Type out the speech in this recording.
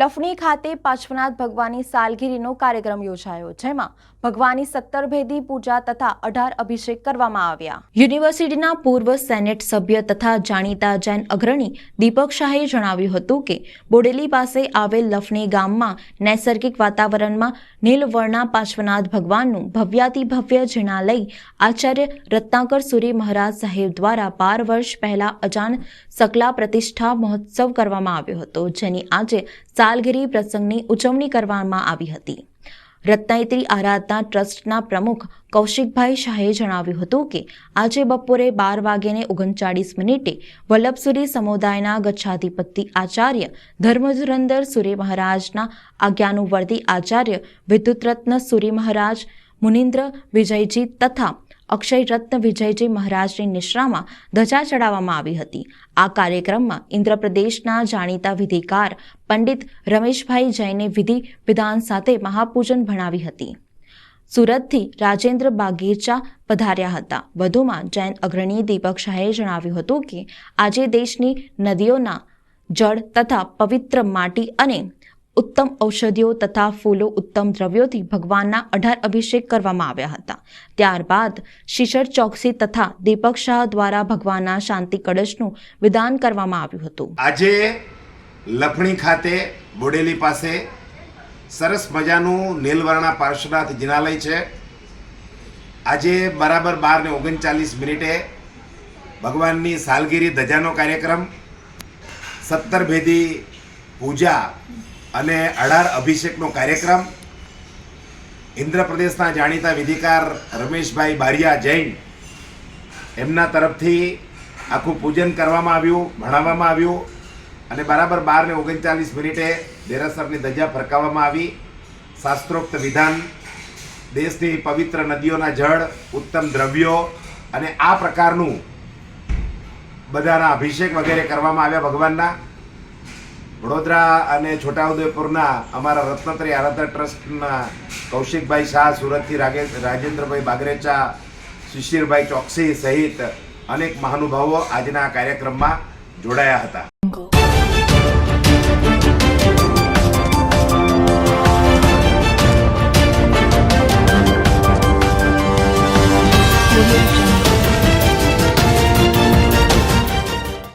લફણી ખાતે પાર્શ્વનાથ ભગવાનની સાલગીરીનો કાર્યક્રમ યોજાયો, જેમાં ભગવાનની 17 ભેદી પૂજા તથા 18 અભિષેક કરવામાં આવ્યા। યુનિવર્સિટીના પૂર્વ સેનેટ સભ્ય તથા જાણીતા જૈન અગ્રણી દીપક શાહે જણાવ્યું હતું કે બોડેલી પાસે આવેલ લફણી ગામમાં નૈસર્ગિક વાતાવરણમાં નીલવર્ણા પાર્શ્વનાથ ભગવાનનું ભવ્યાતિભવ્ય જિનાલય આચાર્ય રત્નાકર સુરી મહારાજ સાહેબ દ્વારા 12 વર્ષ પહેલા અજાન સકલા પ્રતિષ્ઠા મહોત્સવ કરવામાં આવ્યો હતો, જેની આજે સાલગીરી પ્રસંગની ઉજવણી કરવામાં આવી હતી। રત્નાયત્રી આરાધના ટ્રસ્ટના પ્રમુખ કૌશિકભાઈ શાહે જણાવ્યું હતું કે આજે બપોરે 12:39 વલ્લભસુરી સમુદાયના ગચ્છાધિપતિ આચાર્ય ધર્મધુરંદર સુરી મહારાજના આજ્ઞાનુવર્તી આચાર્ય વિદ્યુતરત્ન સુરી મહારાજ, મુનિન્દ્ર વિજયજી તથા અક્ષય રત્ન વિજયજી મહારાજની નિશ્રામાં ધજા ચડાવવામાં આવી હતી। આ કાર્યક્રમમાં ઇન્દ્રપ્રદેશના જાણીતા વિધિકાર પંડિત રમેશભાઈ જૈને વિધિ વિધાન સાથે મહાપૂજન ભણાવી હતી। સુરતથી રાજેન્દ્ર બાગેચા પધાર્યા હતા। વધુમાં જૈન અગ્રણી દીપક શાહે જણાવ્યું હતું કે આજે દેશની નદીઓના જળ તથા પવિત્ર માટી અને ઉત્તમ ઔષધિઓ તથા ફૂલો ઉત્તમ દ્રવ્યોથી ભગવાનના 18 અભિષેક કરવામાં આવ્યા હતા। ત્યારબાદ શિશર ચોકસી તથા દીપક શાહ દ્વારા ભગવાનના શાંતિ કળશનું વિધાન કરવામાં આવ્યું હતું। આજે લફણી ખાતે બોડેલી પાસે સરસ મજાનું નીલવર્ણા પાર્શ્વનાથ જિનાલય છે। આજે બરાબર 12:39 ભગવાનની સાલગીરી ધજાનો કાર્યક્રમ, 17 ભેદી પૂજા અને 18 અભિષેકનો કાર્યક્રમ ઇન્દ્રપ્રદેશના જાણીતા વિધિકાર રમેશભાઈ બારિયા જૈન એમના તરફથી આખું પૂજન કરવામાં આવ્યું, ભણાવવામાં આવ્યું અને બરાબર 12:39 દેરાસરની ધજા ફરકાવવામાં આવી। શાસ્ત્રોક્ત વિધાન, દેશની પવિત્ર નદીઓના જળ, ઉત્તમ દ્રવ્યો અને આ પ્રકારનું બધાના અભિષેક વગેરે કરવામાં આવ્યા ભગવાનના। વડોદરા અને છોટાઉદેપુરના અમારા રત્નાત્રી આરાધના ટ્રસ્ટના કૌશિકભાઈ શાહ, સુરતથી રાજેન્દ્રભાઈ બાગરેચા, શિશિરભાઈ ચોકસી સહિત અનેક મહાનુભાવો આજના કાર્યક્રમમાં જોડાયા હતા।